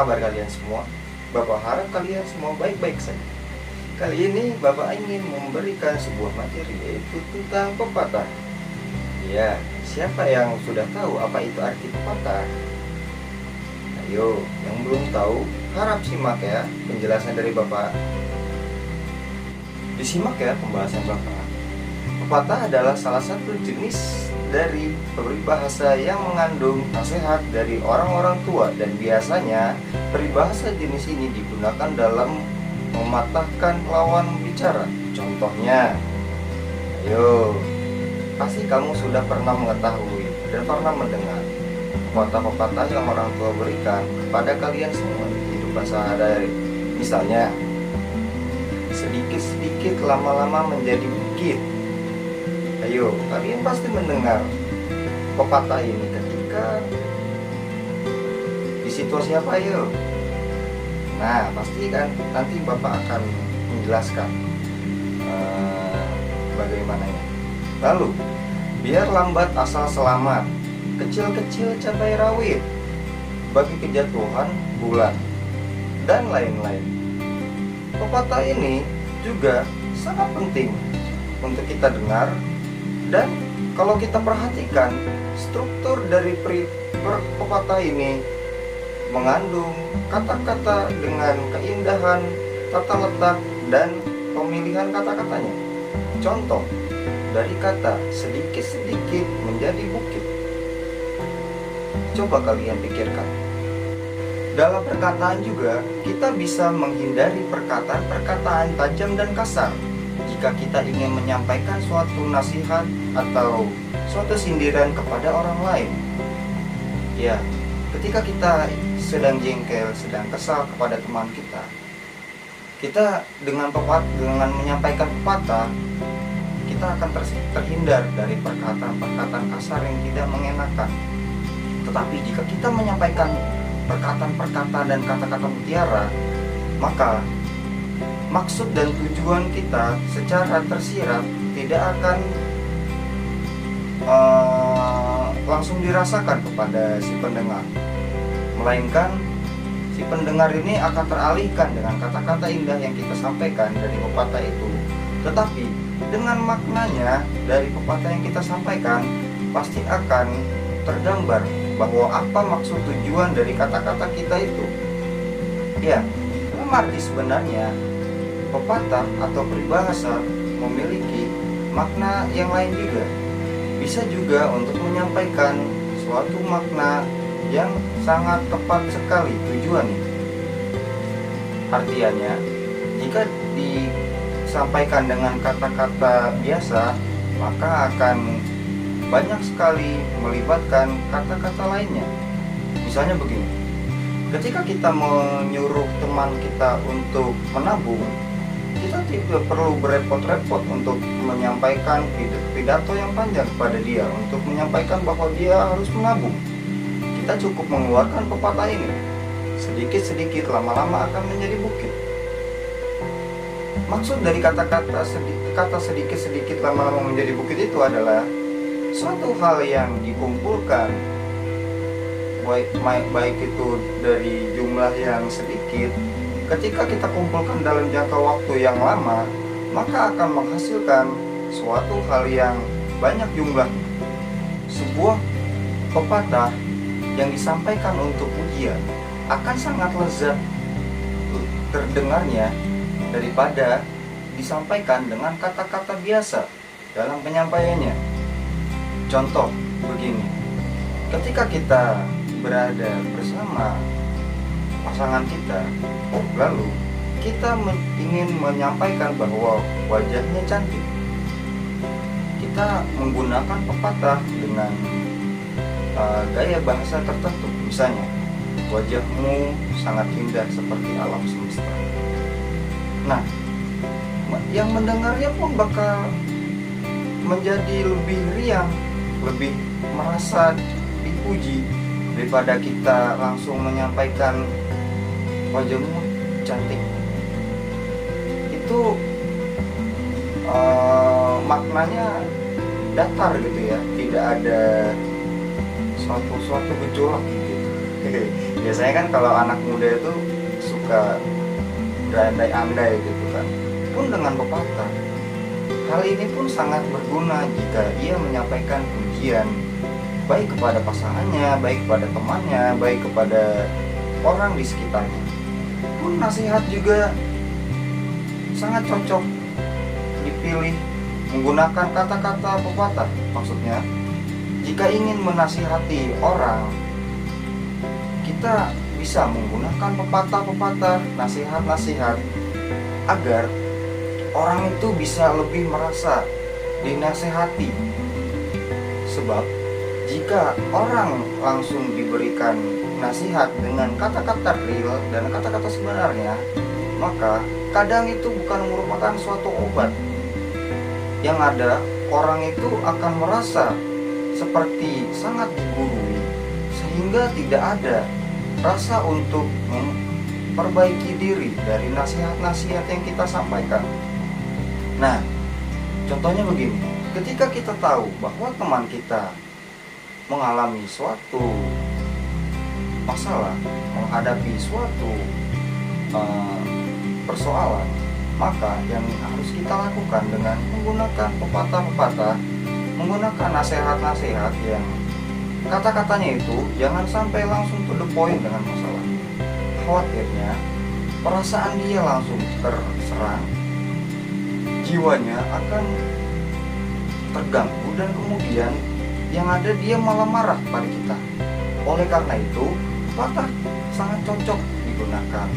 kabar kalian semua? Bapak harap kalian semua baik-baik saja. Kali ini Bapak ingin memberikan sebuah materi, yaitu tentang pepatah. Ya, siapa yang sudah tahu apa itu arti pepatah? Ayo, yang belum tahu, harap simak ya penjelasan dari Bapak. Disimak ya pembahasan Bapak. Pepatah adalah salah satu jenis dari peribahasa yang mengandung nasihat dari orang-orang tua, dan biasanya peribahasa jenis ini digunakan dalam mematahkan lawan bicara. Contohnya, ayo, pasti kamu sudah pernah mengetahui dan pernah mendengar pepatah-pepatah yang orang tua berikan kepada kalian semua di kehidupan sehari-hari. Misalnya, sedikit-sedikit lama-lama menjadi bukit. Ayo, kalian pasti mendengar pepatah ini ketika di situasi apa, ayo? Nah, pasti kan nanti Bapak akan menjelaskan bagaimananya. Lalu, biar lambat asal selamat, kecil-kecil cabai rawit, bagi kejatuhan bulan, dan lain-lain. Pepatah ini juga sangat penting untuk kita dengar. Dan kalau kita perhatikan, struktur dari pepatah ini mengandung kata-kata dengan keindahan tata letak dan pemilihan kata-katanya. Contoh dari kata sedikit-sedikit menjadi bukit. Coba kalian pikirkan. Dalam perkataan juga, kita bisa menghindari perkataan-perkataan tajam dan kasar jika kita ingin menyampaikan suatu nasihat atau suatu sindiran kepada orang lain. Ya, ketika kita sedang jengkel, sedang kesal kepada teman kita dengan menyampaikan pepatah, kita akan terhindar dari perkataan-perkataan kasar yang tidak mengenakan. Tetapi jika kita menyampaikan perkataan-perkataan dan kata-kata mutiara, maka maksud dan tujuan kita secara tersirat tidak akan langsung dirasakan kepada si pendengar, melainkan si pendengar ini akan teralihkan dengan kata-kata indah yang kita sampaikan dari pepatah itu. Tetapi dengan maknanya dari pepatah yang kita sampaikan, pasti akan tergambar bahwa apa maksud tujuan dari kata-kata kita itu. Ya, dalam arti sebenarnya pepatah atau peribahasa memiliki makna yang lain juga. Bisa juga untuk menyampaikan suatu makna yang sangat tepat sekali tujuannya. Artiannya, jika disampaikan dengan kata-kata biasa, maka akan banyak sekali melibatkan kata-kata lainnya. Misalnya begini, ketika kita menyuruh teman kita untuk menabung, kita tidak perlu berepot-repot untuk menyampaikan pidato yang panjang kepada dia untuk menyampaikan bahwa dia harus menabung. Kita cukup mengeluarkan pepatah ini. Sedikit-sedikit lama-lama akan menjadi bukit. Maksud dari kata sedikit-sedikit lama-lama menjadi bukit itu adalah suatu hal yang dikumpulkan, baik itu dari jumlah yang sedikit. Ketika kita kumpulkan dalam jangka waktu yang lama, maka akan menghasilkan suatu hal yang banyak jumlahnya. Sebuah pepatah yang disampaikan untuk ujian akan sangat lezat terdengarnya daripada disampaikan dengan kata-kata biasa dalam penyampaiannya. Contoh begini, ketika kita berada bersama pasangan kita, lalu kita ingin menyampaikan bahwa wajahnya cantik, kita menggunakan pepatah dengan gaya bahasa tertentu. Misalnya, wajahmu sangat indah seperti alam semesta. Nah, yang mendengarnya pun bakal menjadi lebih riang, lebih merasa dipuji daripada kita langsung menyampaikan wajahmu cantik. Itu maknanya datar gitu ya, tidak ada suatu gejolak gitu. Biasanya kan kalau anak muda itu suka berandai-andai gitu kan. Pun dengan pepatah, hal ini pun sangat berguna jika ia menyampaikan pujian baik kepada pasangannya, baik kepada temannya, baik kepada orang di sekitarnya. Pun nasihat juga sangat cocok dipilih menggunakan kata-kata pepatah. Maksudnya, jika ingin menasihati orang, kita bisa menggunakan pepatah-pepatah, nasihat-nasihat agar orang itu bisa lebih merasa dinasehati. Sebab jika orang langsung diberikan nasihat dengan kata-kata real dan kata-kata sebenarnya, maka kadang itu bukan merupakan suatu obat. Yang ada, orang itu akan merasa seperti sangat digurui, sehingga tidak ada rasa untuk memperbaiki diri dari nasihat-nasihat yang kita sampaikan. Nah, contohnya begini, ketika kita tahu bahwa teman kita mengalami suatu masalah, menghadapi suatu persoalan, maka yang harus kita lakukan dengan menggunakan pepatah-pepatah, menggunakan nasihat-nasihat yang kata-katanya itu jangan sampai langsung to the point dengan masalah. Khawatirnya perasaan dia langsung terserang, jiwanya akan terganggu, dan kemudian yang ada dia malah marah pada kita. Oleh karena itu, pepatah sangat cocok digunakan.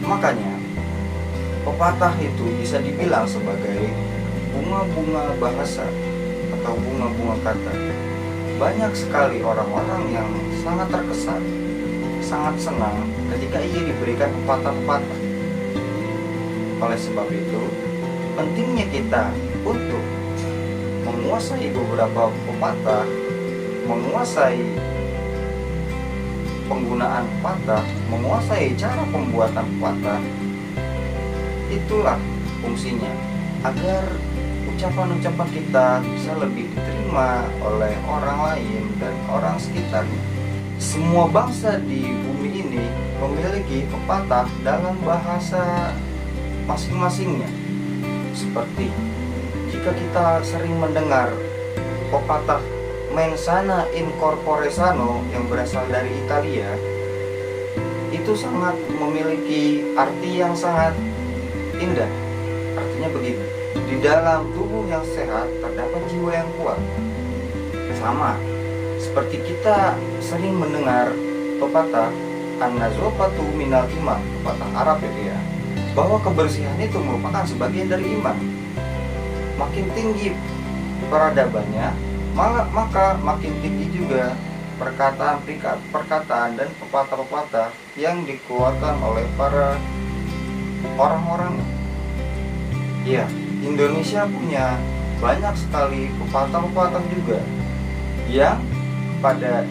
Makanya pepatah itu bisa dibilang sebagai bunga-bunga bahasa atau bunga-bunga kata. Banyak sekali orang-orang yang sangat terkesan, sangat senang ketika ia diberikan pepatah-pepatah. Oleh sebab itu, pentingnya kita untuk menguasai beberapa pepatah, menguasai penggunaan pepatah, menguasai cara pembuatan pepatah. Itulah fungsinya, agar ucapan-ucapan kita bisa lebih diterima oleh orang lain dan orang sekitarnya. Semua bangsa di bumi ini memiliki pepatah dalam bahasa masing-masingnya. Seperti jika kita sering mendengar pepatah mens sana in corpore sano yang berasal dari Italia, itu sangat memiliki arti yang sangat indah. Artinya begini, di dalam tubuh yang sehat terdapat jiwa yang kuat. Sama seperti kita sering mendengar pepatah an-nazafatu minal iman, pepatah Arab itu ya, bahwa kebersihan itu merupakan sebagian dari iman. Makin tinggi peradabannya, maka makin tinggi juga perkataan dan pepatah-pepatah yang dikeluarkan oleh para orang-orang. Ya, Indonesia punya banyak sekali pepatah-pepatah juga yang pada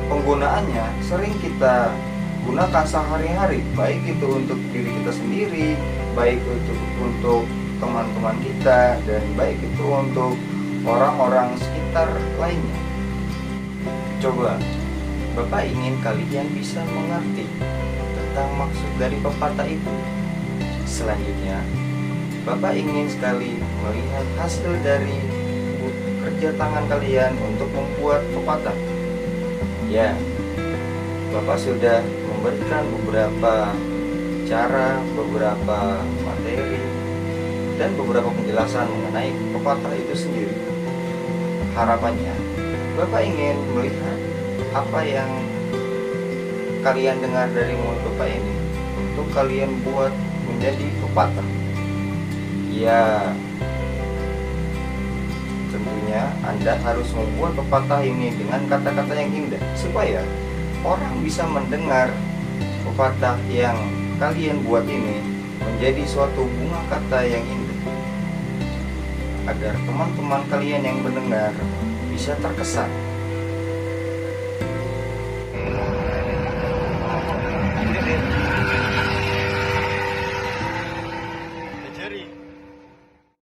penggunaannya sering kita gunakan sehari-hari, baik itu untuk diri kita sendiri, baik itu untuk teman-teman kita, dan baik itu untuk orang-orang sekitar lainnya. Coba Bapak ingin kalian bisa mengerti tentang maksud dari pepatah itu. Selanjutnya, Bapak ingin sekali melihat hasil dari kerja tangan kalian untuk membuat pepatah. Ya, Bapak sudah memberikan beberapa cara, beberapa materi, dan beberapa penjelasan mengenai pepatah itu sendiri. Harapannya, Bapak ingin melihat apa yang kalian dengar dari mulut Bapak ini untuk kalian buat menjadi pepatah. Ya, tentunya Anda harus membuat pepatah ini dengan kata-kata yang indah, supaya orang bisa mendengar pepatah yang kalian buat ini menjadi suatu bunga kata yang indah, agar teman-teman kalian yang mendengar bisa terkesan